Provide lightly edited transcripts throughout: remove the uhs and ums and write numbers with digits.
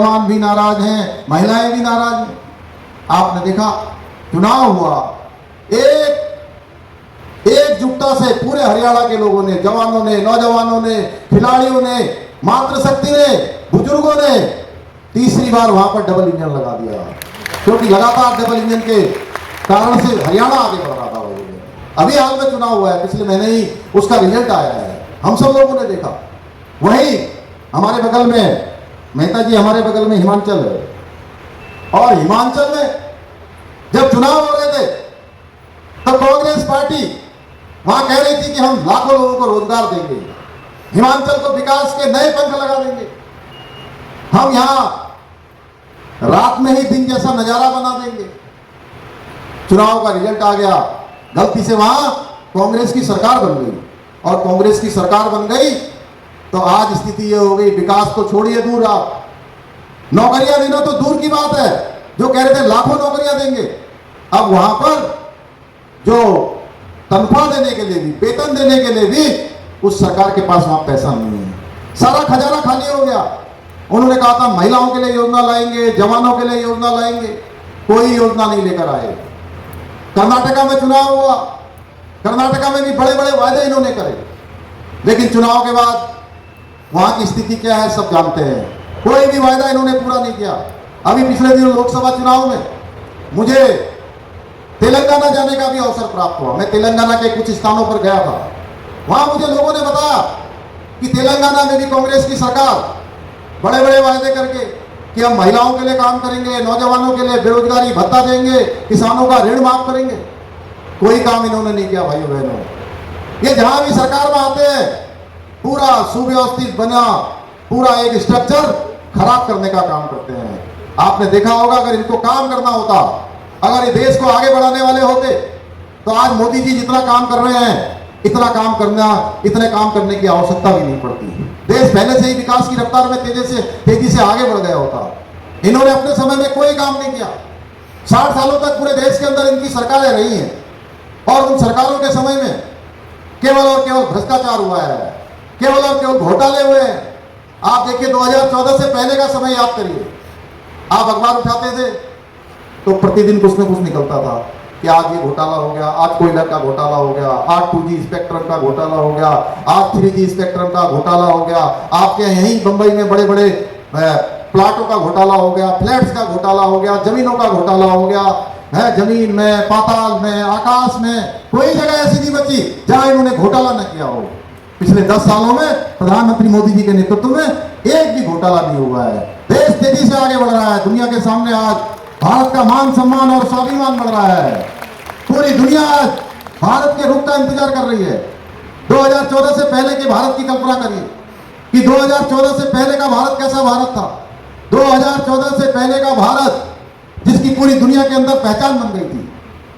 नौजवान भी नाराज हैं, महिलाएं भी नाराज हैं। आपने देखा चुनाव हुआ, एकजुटता से पूरे हरियाणा के लोगों ने, जवानों ने, नौजवानों ने, खिलाड़ियों ने, मातृशक्ति ने, बुजुर्गों ने तीसरी बार वहां पर डबल इंजन लगा दिया, क्योंकि लगातार डबल इंजन के कारण से हरियाणा आगे बढ़ रहा था। अभी हाल में चुनाव हुआ है, पिछले महीने ही उसका रिजल्ट आया है, हम सब लोगों ने देखा। वहीं हमारे बगल में मेहता जी, हमारे बगल में हिमाचल है, और हिमाचल में जब चुनाव हो रहे थे तो कांग्रेस पार्टी वहां कह रही थी कि हम लाखों लोगों को रोजगार देंगे, हिमाचल को विकास के नए पंख लगा देंगे, हम यहां रात में ही दिन जैसा नजारा बना देंगे। चुनाव का रिजल्ट आ गया, गलती से वहां कांग्रेस की सरकार बन गई, और कांग्रेस की सरकार बन गई तो आज स्थिति ये हो गई, विकास तो छोड़िए दूर, आप नौकरियां देना तो दूर की बात है, जो कह रहे थे लाखों नौकरियां देंगे, अब वहां पर जो तनख्वाह देने के लिए भी, वेतन देने के लिए भी उस सरकार के पास वहां पैसा नहीं है, सारा खजाना खाली हो गया। उन्होंने कहा था महिलाओं के लिए योजना लाएंगे, जवानों के लिए योजना लाएंगे, कोई योजना नहीं लेकर आए। कर्नाटका में चुनाव हुआ, कर्नाटका में भी बड़े बड़े वादे इन्होंने करे, लेकिन चुनाव के बाद वहां की स्थिति क्या है सब जानते हैं, कोई भी वायदा इन्होंने पूरा नहीं किया। अभी पिछले दिनों लोकसभा चुनाव में मुझे तेलंगाना जाने का भी अवसर प्राप्त हुआ, मैं तेलंगाना के कुछ स्थानों पर गया था, वहां मुझे लोगों ने बताया कि तेलंगाना में भी कांग्रेस की सरकार बड़े बड़े वायदे करके कि हम महिलाओं के लिए काम करेंगे, नौजवानों के लिए बेरोजगारी भत्ता देंगे, किसानों का ऋण माफ करेंगे, कोई काम इन्होंने नहीं किया। भाइयों बहनों, ये जहां भी सरकार में आते हैं पूरा सुव्यवस्थित बना पूरा एक स्ट्रक्चर खराब करने का काम करते हैं। आपने देखा होगा, अगर इनको काम करना होता, अगर ये देश को आगे बढ़ाने वाले होते तो आज मोदी जी जितना काम कर रहे हैं इतने काम करने की आवश्यकता भी नहीं पड़ती, देश पहले से ही विकास की रफ्तार में तेजी से आगे बढ़ गया होता। इन्होंने अपने समय में कोई काम नहीं किया, 60 सालों तक पूरे देश के अंदर इनकी सरकारें रही हैं, और उन सरकारों के समय में केवल और केवल भ्रष्टाचार हुआ है, केवल और केवल घोटाले हुए हैं। आप देखिए 2014 से पहले का समय याद करिए, आप अखबार उठाते थे तो प्रतिदिन कुछ न कुछ निकलता था कि आज ये घोटाला हो गया, आज कोयला का घोटाला हो गया, आज 2G स्पेक्ट्रम का घोटाला हो गया, आज 3G स्पेक्ट्रम का घोटाला हो गया, आपके यहीं बंबई में बड़े बड़े प्लाटों का घोटाला हो गया, फ्लैट्स का घोटाला हो गया, जमीनों का घोटाला हो गया है, जमीन में, पाताल में, आकाश में, कोई जगह ऐसी नहीं बची जहां इन्होंने घोटाला न किया हो। पिछले 10 सालों में प्रधानमंत्री मोदी जी के नेतृत्व में एक भी घोटाला नहीं हुआ है, देश तेजी से आगे बढ़ रहा है, दुनिया के सामने आज भारत का मान सम्मान और स्वाभिमान बढ़ रहा है, पूरी दुनिया आज भारत के रूप का इंतजार कर रही है। 2014 से पहले के भारत की कल्पना करिए कि 2014 से पहले का भारत कैसा भारत था। 2014 से पहले का भारत जिसकी पूरी दुनिया के अंदर पहचान बन गई थी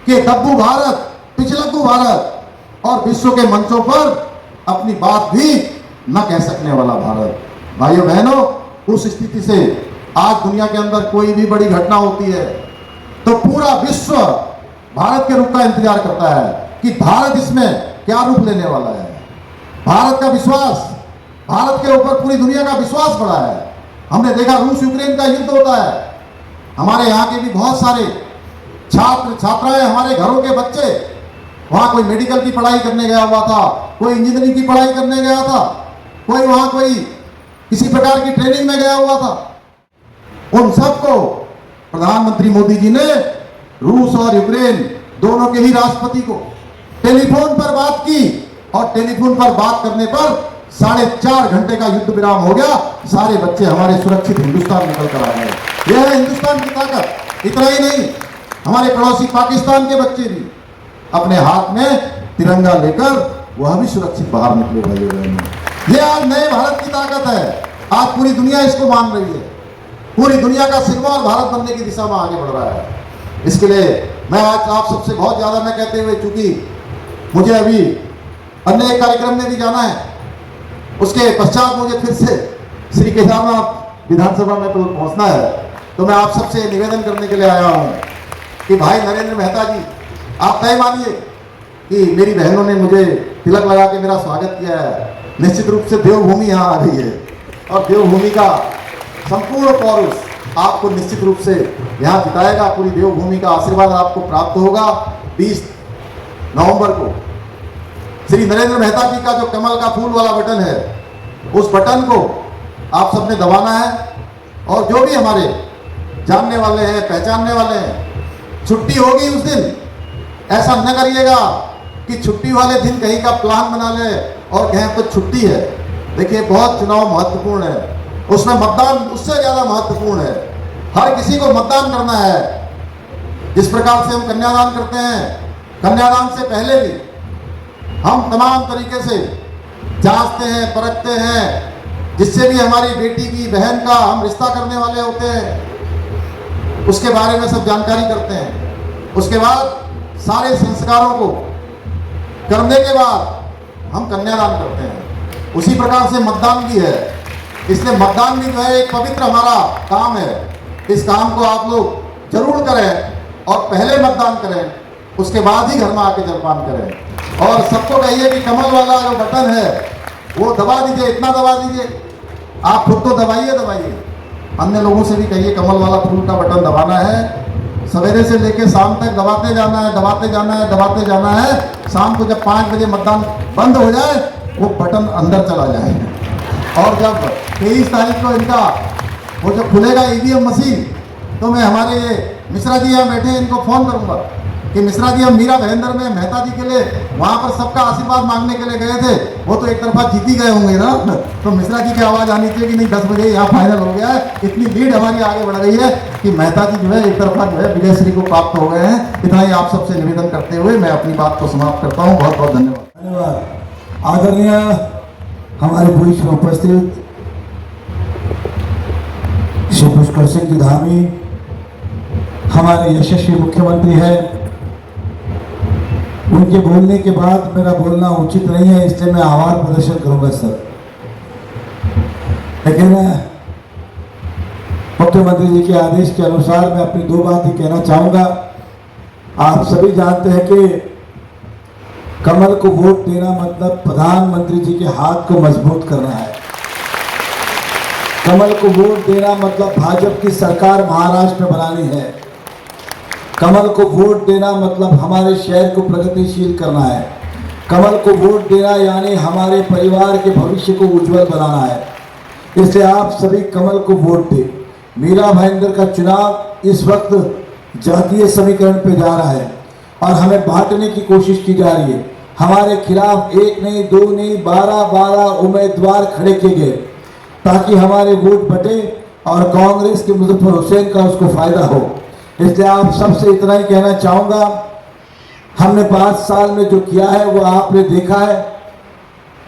कि दब्बू भारत, पिछलग्गू भारत, और विश्व के मंचों पर अपनी बात भी न कह सकने वाला भारत। भाइयों बहनों, उस स्थिति से आज दुनिया के अंदर कोई भी बड़ी घटना होती है तो पूरा विश्व भारत के रूप का इंतजार करता है कि भारत इसमें क्या रूप लेने वाला है। भारत का विश्वास, भारत के ऊपर पूरी दुनिया का विश्वास बढ़ा है। हमने देखा रूस यूक्रेन का युद्ध होता है, हमारे यहाँ के भी बहुत सारे छात्र छात्राएं, हमारे घरों के बच्चे, वहां कोई मेडिकल की पढ़ाई करने गया हुआ था, कोई इंजीनियरिंग की पढ़ाई करने गया था, कोई वहां कोई किसी प्रकार की ट्रेनिंग में गया हुआ था। उन सबको प्रधानमंत्री मोदी जी ने रूस और यूक्रेन दोनों के ही राष्ट्रपति को टेलीफोन पर बात की, और टेलीफोन पर बात करने पर 4.5 घंटे का युद्ध विराम हो गया, सारे बच्चे हमारे सुरक्षित हिंदुस्तान निकल कर आ गए। यह है हिंदुस्तान की ताकत। इतना ही नहीं, हमारे पड़ोसी पाकिस्तान के बच्चे भी अपने हाथ में तिरंगा लेकर वह भी सुरक्षित बाहर निकले। भाइयों बहनों, यह आज नए भारत की ताकत है, आज पूरी दुनिया इसको मान रही है, पूरी दुनिया का सिरमौर भारत बनने की दिशा में आगे बढ़ रहा है। इसके लिए मैं आज आप सबसे बहुत ज्यादा न कहते हुए, चूंकि मुझे अभी अन्य एक कार्यक्रम में भी जाना है, उसके पश्चात मुझे फिर से श्री केदारनाथ विधानसभा में पहुंचना है, तो मैं आप सबसे निवेदन करने के लिए आया हूं कि भाई नरेंद्र मेहता जी, आप तय मानिए कि मेरी बहनों ने मुझे तिलक लगा के मेरा स्वागत किया है। निश्चित रूप से देवभूमि यहाँ आ रही है, और देवभूमि का संपूर्ण पौरुष आपको निश्चित रूप से यहाँ जिताएगा। पूरी देवभूमि का आशीर्वाद आपको प्राप्त होगा। 20 नवंबर को श्री नरेंद्र मेहता जी का जो कमल का फूल वाला बटन है, उस बटन को आप सबने दबाना है। और जो भी हमारे जानने वाले हैं, पहचानने वाले हैं, छुट्टी होगी उस दिन, ऐसा न करिएगा कि छुट्टी वाले दिन कहीं का प्लान बना ले और कहें तो छुट्टी है। देखिए, बहुत चुनाव महत्वपूर्ण है, उसमें मतदान उससे ज़्यादा महत्वपूर्ण है। हर किसी को मतदान करना है। जिस प्रकार से हम कन्यादान करते हैं, कन्यादान से पहले भी हम तमाम तरीके से जांचते हैं, परखते हैं, जिससे भी हमारी बेटी की, बहन का हम रिश्ता करने वाले होते हैं, उसके बारे में सब जानकारी करते हैं। उसके बाद सारे संस्कारों को करने के बाद हम कन्यादान करते हैं। उसी प्रकार से मतदान भी है। इसलिए मतदान भी जो है एक पवित्र हमारा काम है। इस काम को आप लोग जरूर करें और पहले मतदान करें, उसके बाद ही घर में आके जलपान करें। और सबको कहिए कि कमल वाला जो बटन है वो दबा दीजिए, इतना दबा दीजिए। आप खुद तो दबाइए, अन्य लोगों से भी कहिए कमल वाला फूल का बटन दबाना है। सवेरे से लेकर शाम तक दबाते जाना है, दबाते जाना है, दबाते जाना है। शाम को जब 5 बजे मतदान बंद हो जाए, वो बटन अंदर चला जाए। और जब 23 तारीख को इनका वो जो खुलेगा ईवीएम मशीन, तो मैं हमारे ये मिश्रा जी यहाँ बैठे हैं, इनको फ़ोन करूँगा कि मिश्रा जी, हम मीरा भयंदर में मेहता जी के लिए वहाँ पर सबका आशीर्वाद मांगने के लिए गए थे, वो तो एक तरफा जीत ही गए होंगे ना, तो मिश्रा जी की आवाज़ आनी चाहिए कि नहीं 10 बजे यहाँ फाइनल हो गया है। इतनी लीड हमारी आगे बढ़ गई है कि मेहता जी जो है एक तरफा जो है विजय श्री को प्राप्त हो गए हैं। इतना ही आप सबसे निवेदन करते हुए मैं अपनी बात को समाप्त करता हूँ। बहुत बहुत धन्यवाद। आदरणीय हमारे बीच में उपस्थित श्री पुष्कर सिंह जी धामी हमारे यशस्वी मुख्यमंत्री हैं। उनके बोलने के बाद मेरा बोलना उचित नहीं है, इसलिए मैं आभार प्रदर्शन करूंगा सर। लेकिन मुख्यमंत्री जी के आदेश के अनुसार मैं अपनी 2 बात ही कहना चाहूंगा। आप सभी जानते हैं कि कमल को वोट देना मतलब प्रधानमंत्री जी के हाथ को मजबूत करना है। कमल को वोट देना मतलब भाजपा की सरकार महाराष्ट्र में बनानी है। कमल को वोट देना मतलब हमारे शहर को प्रगतिशील करना है। कमल को वोट देना यानी हमारे परिवार के भविष्य को उज्जवल बनाना है। इसलिए आप सभी कमल को वोट दें। मीरा भाईंदर का चुनाव इस वक्त जातीय समीकरण पे जा रहा है और हमें बांटने की कोशिश की जा रही है। हमारे खिलाफ 1 नहीं, 2 नहीं, 12 उम्मीदवार खड़े किए गए ताकि हमारे वोट बटे और कांग्रेस के मुजफ्फर हुसैन का उसको फायदा हो। इसलिए आप सबसे इतना ही कहना चाहूँगा, हमने 5 साल में जो किया है वो आपने देखा है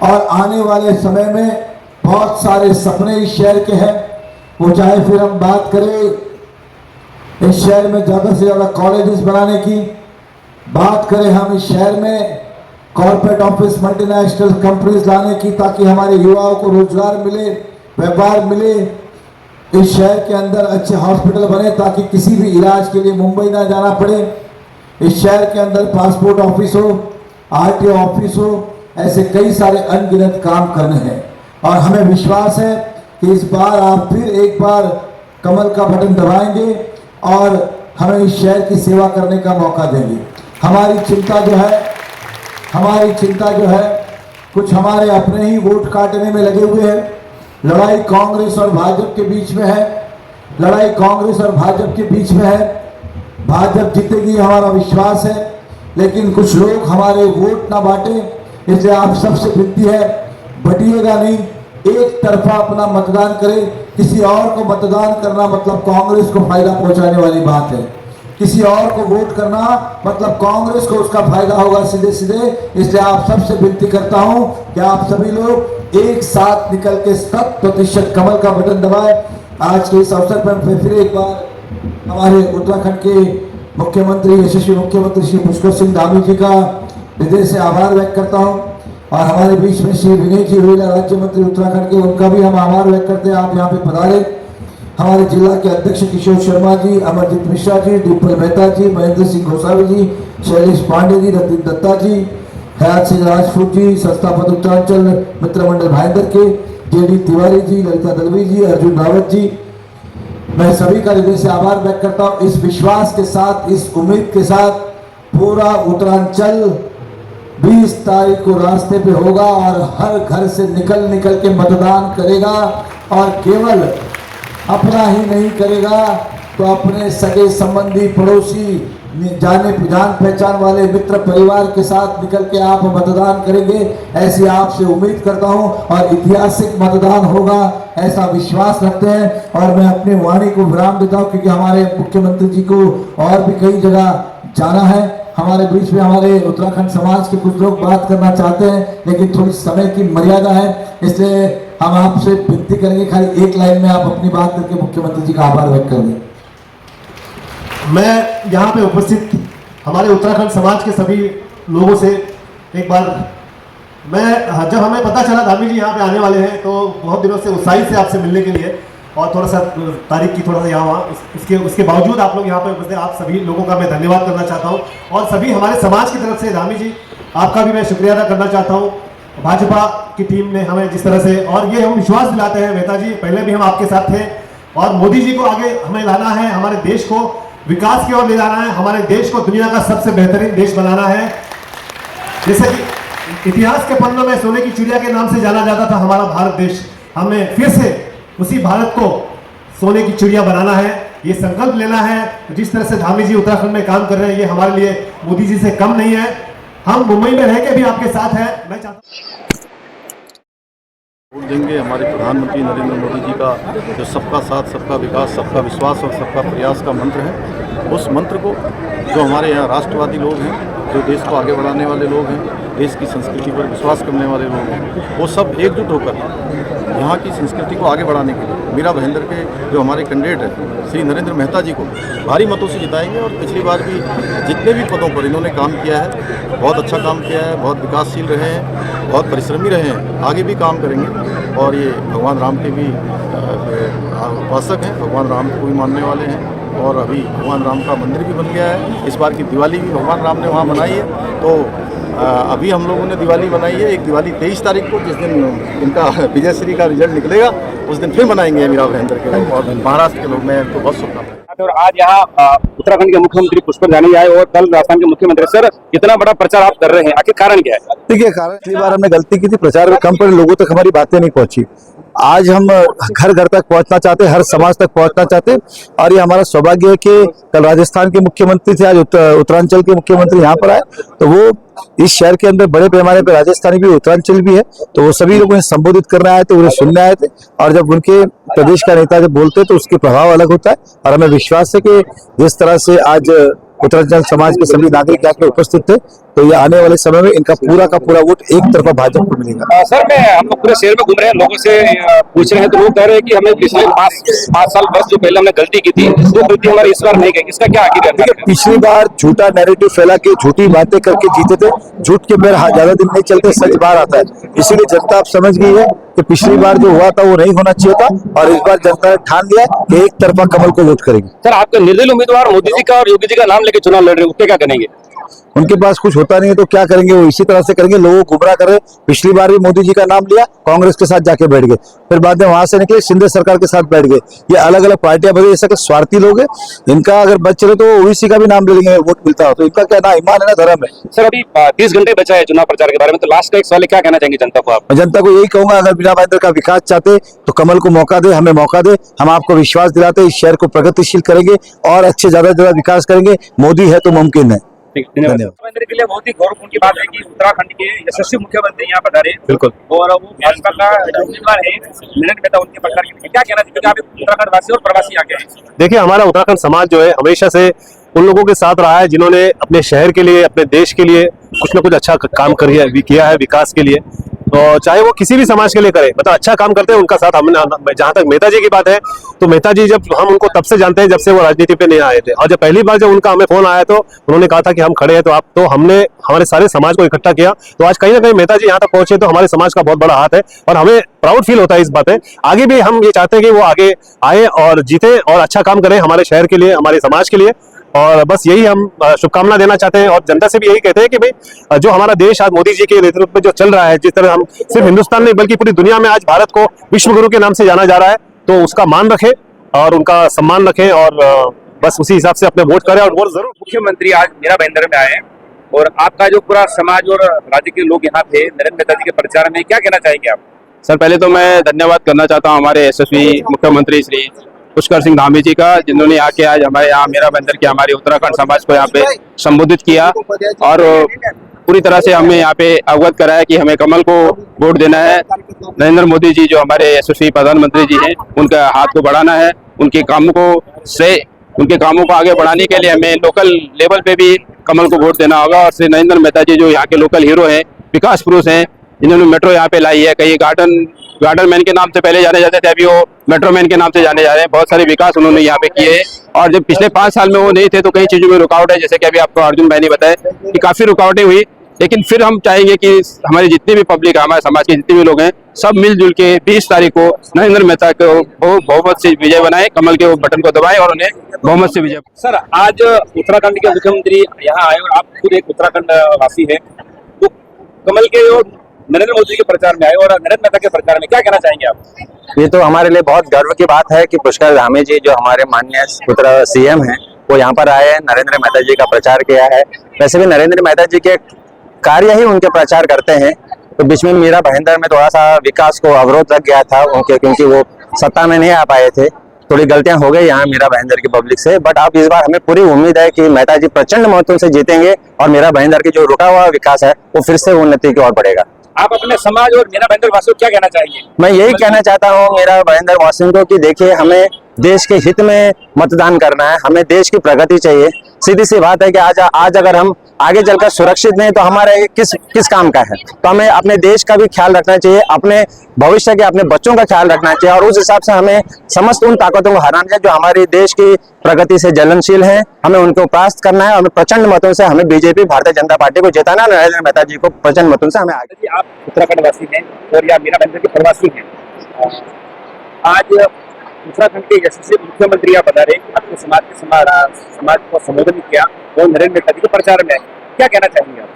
और आने वाले समय में बहुत सारे सपने इस शहर के हैं। वो चाहे फिर हम बात करें इस शहर में ज़्यादा से ज़्यादा कॉलेजेस बनाने की, बात करें हम इस शहर में कॉर्पोरेट ऑफिस, मल्टीनेशनल कंपनीज लाने की ताकि हमारे युवाओं को रोजगार मिले, व्यापार मिले। इस शहर के अंदर अच्छे हॉस्पिटल बने ताकि किसी भी इलाज के लिए मुंबई ना जाना पड़े। इस शहर के अंदर पासपोर्ट ऑफिस हो, आरटीओ ऑफिस हो, ऐसे कई सारे अनगिनत काम करने हैं और हमें विश्वास है कि इस बार आप फिर एक बार कमल का बटन दबाएंगे और हमें इस शहर की सेवा करने का मौका देंगे। हमारी चिंता जो है कुछ हमारे अपने ही वोट काटने में लगे हुए हैं। लड़ाई कांग्रेस और भाजपा के बीच में है, लड़ाई कांग्रेस और भाजपा के बीच में है। भाजपा जीतेगी हमारा विश्वास है, लेकिन कुछ लोग हमारे वोट ना बांटे। इसलिए आप सबसे विनती है, बटिएगा नहीं, एक तरफा अपना मतदान करें। किसी और को मतदान करना मतलब कांग्रेस को फायदा पहुंचाने वाली बात है। किसी और को वोट करना मतलब कांग्रेस को उसका फायदा होगा सीधे सीधे। इसलिए आप सबसे विनती करता हूं कि आप सभी लोग एक साथ निकल के 100% कमल का बटन दबाएं। आज के इस अवसर पर फिर एक बार हमारे उत्तराखंड के मुख्यमंत्री, यशस्वी मुख्यमंत्री श्री पुष्कर सिंह धामी जी का हृदय से आभार व्यक्त करता हूं और हमारे बीच में श्री विनय जी रोहिला, राज्य मंत्री उत्तराखंड के, उनका भी हम आभार व्यक्त करते हैं। आप यहाँ पे पधारे। हमारे जिला के अध्यक्ष किशोर शर्मा जी, अमरजीत मिश्रा जी, डिम्पल मेहता जी, महेंद्र सिंह गोसावी जी, शैलेश पांडे जी, रतिन दत्ता जी, हयात सिंह राजपूत जी, संस्थापक उत्तरांचल मित्र मंडल भाईंदर के, जेडी तिवारी जी, ललिता दलवी जी, अर्जुन रावत जी, मैं सभी का हृदय से आभार व्यक्त करता हूँ। इस विश्वास के साथ, इस उम्मीद के साथ पूरा उत्तरांचल 20 तारीख को रास्ते पे होगा और हर घर से निकल के मतदान करेगा और केवल अपना ही नहीं करेगा तो अपने सगे संबंधी, पड़ोसी, जान पहचान वाले मित्र परिवार के साथ निकल के आप मतदान करेंगे, ऐसी आपसे उम्मीद करता हूं और ऐतिहासिक मतदान होगा ऐसा विश्वास रखते हैं। और मैं अपनी वाणी को विराम देता हूं क्योंकि हमारे मुख्यमंत्री जी को और भी कई जगह जाना है। हमारे बीच में हमारे उत्तराखंड समाज के कुछ लोग बात करना चाहते हैं लेकिन थोड़ी समय की मर्यादा है, इसलिए हम आपसे विनती करेंगे खाली एक लाइन में आप अपनी बात करके मुख्यमंत्री जी का आभार व्यक्त कर दें। मैं यहाँ पे उपस्थित हमारे उत्तराखंड समाज के सभी लोगों से एक बार जब हमें पता चला धामी जी यहाँ पे आने वाले हैं तो बहुत दिनों से उत्साहित से आपसे मिलने के लिए और थोड़ा सा तारीख की थोड़ा सा यहाँ वहाँ उसके बावजूद आप लोग यहाँ पे उपस्थित, आप सभी लोगों का मैं धन्यवाद करना चाहता हूँ और सभी हमारे समाज की तरफ से धामी जी आपका भी मैं शुक्रिया अदा करना चाहता हूँ। भाजपा की टीम ने हमें जिस तरह से और ये हम विश्वास दिलाते हैं मेहता जी, पहले भी हम आपके साथ थे और मोदी जी को आगे हमें लाना है, हमारे देश को विकास की ओर ले जाना है, हमारे देश को दुनिया का सबसे बेहतरीन देश बनाना है। जैसे कि इतिहास के पन्नों में सोने की चिड़िया के नाम से जाना जाता था हमारा भारत देश, हमें फिर से उसी भारत को सोने की चिड़िया बनाना है, ये संकल्प लेना है। जिस तरह से धामी जी उत्तराखंड में काम कर रहे हैं ये हमारे लिए मोदी जी से कम नहीं है। हम मुंबई में रह के भी आपके साथ हैं। मैं चाहता वोट देंगे हमारे प्रधानमंत्री नरेंद्र मोदी जी का जो सबका साथ, सबका विकास, सबका विश्वास और सबका प्रयास का मंत्र है, उस मंत्र को जो हमारे यहाँ राष्ट्रवादी लोग हैं, जो देश को आगे बढ़ाने वाले लोग हैं, देश की संस्कृति पर विश्वास करने वाले लोग हैं, वो सब एकजुट होकर यहाँ की संस्कृति को आगे बढ़ाने के लिए मीरा भाईंदर के जो हमारे कैंडिडेट हैं श्री नरेंद्र मेहता जी को भारी मतों से जिताएंगे। और पिछली बार भी जितने भी पदों पर इन्होंने काम किया है, बहुत अच्छा काम किया है, बहुत विकासशील रहे हैं, बहुत परिश्रमी रहे हैं, आगे भी काम करेंगे। और ये भगवान राम के भी उपासक हैं, भगवान राम को भी मानने वाले हैं और अभी भगवान राम का मंदिर भी बन गया है। इस बार की दिवाली भी भगवान राम ने वहाँ मनाई है। तो अभी हम लोगों ने दिवाली मनाई है, एक दिवाली 23 तारीख को जिस दिन इनका विजय श्री का रिजल्ट निकलेगा उस दिन फिर मनाएंगे मीरा भाईंदर के लोग और महाराष्ट्र के लोग। मैं इनको बहुत शुभकामनाएं। और आज यहाँ उत्तराखंड के मुख्यमंत्री पुष्कर जानी आए और कल राजस्थान के मुख्यमंत्री। सर, इतना बड़ा प्रचार आप कर रहे हैं, आखिर कारण क्या है? देखिए, कारण पिछली बार हमने गलती की थी, प्रचार में कम पड़े, लोगों तक हमारी बातें नहीं पहुंची। आज हम घर घर तक पहुंचना चाहते, हर समाज तक पहुंचना चाहते और ये हमारा सौभाग्य है कि कल राजस्थान के मुख्यमंत्री थे, आज उत्तरांचल के मुख्यमंत्री यहाँ पर आए। तो वो इस शहर के अंदर बड़े पैमाने पर राजस्थानी भी, उत्तरांचल भी है, तो वो सभी लोगों ने संबोधित करने आए थे, उन्हें सुनने आए थे। और जब उनके प्रदेश का नेता जब बोलते तो उसके प्रभाव अलग होता है और हमें विश्वास है कि जिस तरह से आज उत्तरांचल समाज के सभी नागरिक यहाँ पे उपस्थित थे तो ये आने वाले समय में इनका पूरा का पूरा वोट एक तरफा भाजपा को मिलेगा। सर, हम लोग पूरे शहर में घूम रहे हैं, लोगों से पूछ रहे हैं तो लोग कह रहे हैं कि हमें पिछले 5 साल बस जो पहले हमने गलती की थी वो गलती हमारी इस बार नहीं गई। इसका क्या आखिर है? पिछली बार झूठा नैरेटिव फैला के झूठी बातें करके जीते थे, झूठ के पैर ज्यादा दिन नहीं चलते, सच बाहर आता है। इसीलिए जनता अब समझ गई है कि पिछली बार जो हुआ था वो नहीं होना चाहिए था और इस बार जनता ने ठान लिया कि एक तरफा कमल को वोट करेगी। सर, आपके निर्दलीय उम्मीदवार मोदी जी का और योगी जी का नाम लेके चुनाव लड़ रहे हैं, उसके क्या करेंगे? उनके पास कुछ होता नहीं है तो क्या करेंगे, वो इसी तरह से करेंगे, लोगों को गुमराह कर रहे। पिछली बार भी मोदी जी का नाम लिया, कांग्रेस के साथ जाके बैठ गए, फिर बाद में वहां से निकले शिंदे सरकार के साथ बैठ गए। ये अलग अलग पार्टियां बनी, ऐसा स्वार्थी लोग हैं। इनका अगर बच चले तो ओबीसी का भी नाम ले लेंगे वोट मिलता हो, तो इनका क्या ना ईमान है ना धर्म है। सर, अभी 30 घंटे बचा है चुनाव प्रचार के बारे में, तो लास्ट का एक सवाल क्या कहना चाहेंगे जनता को आप? मैं जनता को यही कहूंगा, अगर मीरा भाईंदर का विकास चाहते तो कमल को मौका दे, हमें मौका दे। हम आपको विश्वास दिलाते इस शहर को प्रगतिशील करेंगे और अच्छे ज्यादा से ज्यादा विकास करेंगे। मोदी है तो मुमकिन है। धन्यवाद। मुख्यमंत्री के लिए बहुत ही गौरवपूर्ण की बात है कि उत्तराखंड के यशस्वी मुख्यमंत्री यहाँ पर रहे। बिल्कुल। और वो भाजपा का उम्मीदवार है नरेंद्र मेहता, उनके प्रचार के क्या कहना चाहिए? आप उत्तराखंड वासी और प्रवासी आगे हैं। देखिए, हमारा उत्तराखंड समाज जो है हमेशा से उन लोगों के साथ रहा है जिन्होंने अपने शहर के लिए, अपने देश के लिए कुछ न कुछ अच्छा काम किया है विकास के लिए। तो चाहे वो किसी भी समाज के लिए करे, मतलब अच्छा काम करते हैं उनका साथ हमने। जहां तक मेहता जी की बात है तो मेहता जी जब हम उनको तब से जानते हैं जब से वो राजनीति पे नहीं आए थे, और जब पहली बार जब उनका हमें फोन आया तो उन्होंने कहा था कि हम खड़े हैं, तो हमने हमारे सारे समाज को इकट्ठा किया। तो आज कहीं ना कहीं मेहता जी यहाँ तक पहुंचे तो हमारे समाज का बहुत बड़ा हाथ है और हमें प्राउड फील होता है इस बात है। आगे भी हम ये चाहते हैं कि वो आगे आए और जीते और अच्छा काम करें हमारे शहर के लिए, हमारे समाज के लिए। और बस यही हम शुभकामना देना चाहते हैं और जनता से भी यही कहते हैं कि भाई जो हमारा देश आज मोदी जी के नेतृत्व में जो चल रहा है, जिस तरह हम सिर्फ हिंदुस्तान नहीं बल्कि पूरी दुनिया में आज भारत को विश्व गुरु के नाम से जाना जा रहा है, तो उसका मान रखें और उनका सम्मान रखें और बस उसी हिसाब से अपने वोट करें और वोट जरूर। मुख्यमंत्री आज मीरा भाईंदर में आए हैं और आपका जो पूरा समाज और राज्य के लोग यहाँ थे नरेंद्र मेहता जी के प्रचार में, क्या कहना चाहेंगे आप? सर पहले तो मैं धन्यवाद करना चाहता हूँ हमारे यशस्वी मुख्यमंत्री श्री पुष्कर सिंह धामी जी का, जिन्होंने आके आज हमारे यहाँ मीरा भाईंदर के हमारे उत्तराखंड समाज को यहाँ पे संबोधित किया और पूरी तरह से हमें यहाँ पे अवगत कराया कि हमें कमल को वोट देना है। नरेंद्र मोदी जी जो हमारे यशस्वी प्रधानमंत्री जी हैं, उनका हाथ को बढ़ाना है, उनके कामों को आगे बढ़ाने के लिए हमें लोकल लेवल पे भी कमल को वोट देना होगा। और श्री नरेंद्र मेहता जी जो यहाँ के लोकल हीरो हैं, विकास पुरुष हैं, जिन्होंने मेट्रो यहाँ पे लाई है, कई गार्डन मैन के नाम से पहले जाने जाते थे, अभी वो मेट्रो मैन के नाम से जाने जा रहे हैं। बहुत सारे विकास उन्होंने यहाँ पे किए हैं और जब पिछले 5 साल में वो नहीं थे तो कई चीजों में रुकावट है, जैसे कि अभी आपको अर्जुन भाई ने बताया कि काफी रुकावटें हुई, लेकिन फिर हम चाहेंगे कि हमारी जितनी भी पब्लिक है, हमारे समाज के जितने भी लोग हैं, सब मिलजुल के 20 तारीख को नरेंद्र मेहता को बहुमत से विजय बनाए, कमल के बटन को दबाएं और उन्हें बहुमत से विजय। सर आज उत्तराखंड के मुख्यमंत्री यहाँ आए और आप खुद एक उत्तराखंड वासी हैं, तो कमल के और नरेंद्र मोदी के प्रचार में आए और नरेंद्र मेहता के प्रचार में क्या कहना चाहेंगे आप? ये तो हमारे लिए बहुत गर्व की बात है कि पुष्कर धामी जी जो हमारे माननीय उत्तर सीएम हैं, वो यहाँ पर आए हैं, नरेंद्र मेहता जी का प्रचार किया है। वैसे भी नरेंद्र मेहता जी के कार्य ही उनके प्रचार करते हैं, तो बीच में मीरा भाईंदर में थोड़ा सा विकास को अवरोध लग गया था उनके, क्योंकि वो सत्ता में नहीं आ पाए थे, थोड़ी गलतियां हो गई यहाँ मीरा भाईंदर की पब्लिक से। बट अब इस बार हमें पूरी उम्मीद है कि मेहता जी प्रचंड मतों से जीतेंगे और मीरा भाईंदर की जो रुका हुआ विकास है वो फिर से उन्नति की ओर बढ़ेगा। आप अपने समाज और मीरा भाईंदर वासियों को क्या कहना चाहेंगे? मैं यही कहना चाहता हूँ मीरा भाईंदर वासियों को कि देखिए, हमें देश के हित में मतदान करना है, हमें देश की प्रगति चाहिए। सीधी सी बात है कि आज अगर हम आगे चलकर सुरक्षित नहीं तो हमारे किस काम का है। तो हमें अपने देश का भी ख्याल रखना चाहिए, अपने भविष्य के अपने बच्चों का ख्याल रखना चाहिए और उस हिसाब से हमें समस्त उन ताकतों को हराना है जो हमारे देश की प्रगति से जलनशील है। हमें उनको परास्त करना है और प्रचंड मतों से हमें बीजेपी भारतीय जनता पार्टी को जिताना, नरेंद्र मेहता जी को प्रचंड मतों से हमें आगे। आप उत्तराखंड वासी हैं और या मीरा भाईंदर के प्रवासी हैं, आज उत्तराखंड के यशस्वी मुख्यमंत्री आप बता रहे आपके समाज को संबोधित किया और नरेंद्र मेहता जी के प्रचार में, क्या कहना चाहेंगे आप?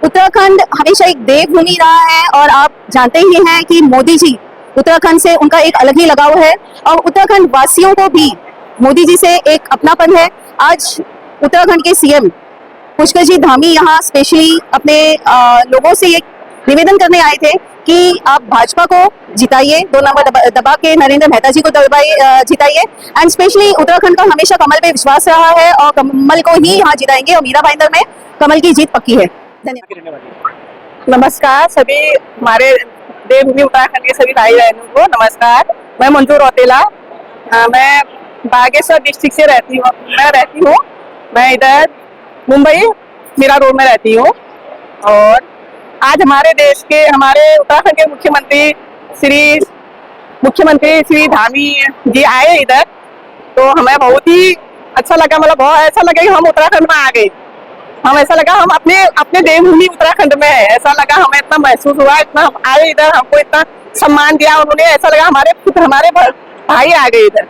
उत्तराखंड हमेशा एक देवभूमि रहा है और आप जानते ही हैं कि मोदी जी उत्तराखंड से उनका एक अलग ही लगाव है और उत्तराखंड वासियों को भी मोदी जी से एक अपनापन है। आज उत्तराखंड के सीएम पुष्कर जी धामी यहाँ स्पेशली अपने लोगों से एक निवेदन करने आए थे कि आप भाजपा को जिताइए, 2 नंबर दबा के नरेंद्र मेहता जी को जिताइए। एंड स्पेशली उत्तराखंड का हमेशा कमल पे विश्वास रहा है और कमल को ही यहाँ जिताएंगे और मीरा भाईंदर में कमल की जीत पक्की है। धन्यवाद। नमस्कार सभी हमारे देवभूमि उत्तराखंड के सभी भाई बहनों को नमस्कार। मैं मंजू रौतेला, मैं बागेश्वर डिस्ट्रिक्ट से रहती हूँ। मैं इधर मुंबई मीरा रोड में रहती हूँ और आज हमारे देश के हमारे उत्तराखंड के मुख्यमंत्री श्री धामी जी आए इधर, तो हमें बहुत ही अच्छा लगा। मतलब बहुत ऐसा लगा कि हम उत्तराखंड में आ गए, हम ऐसा लगा हम अपने देवभूमि उत्तराखंड में है, ऐसा लगा हमें इतना महसूस हुआ। इतना हम आए इधर, हमको इतना सम्मान दिया उन्होंने, ऐसा लगा हमारे भाई आ गए इधर,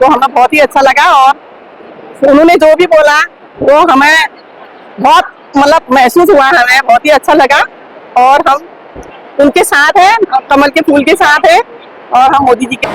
तो हमें बहुत ही अच्छा लगा। और उन्होंने जो भी बोला वो हमें बहुत मतलब महसूस हुआ, हमें बहुत ही अच्छा लगा और हम उनके साथ हैं, कमल के फूल के साथ हैं और हम मोदी जी के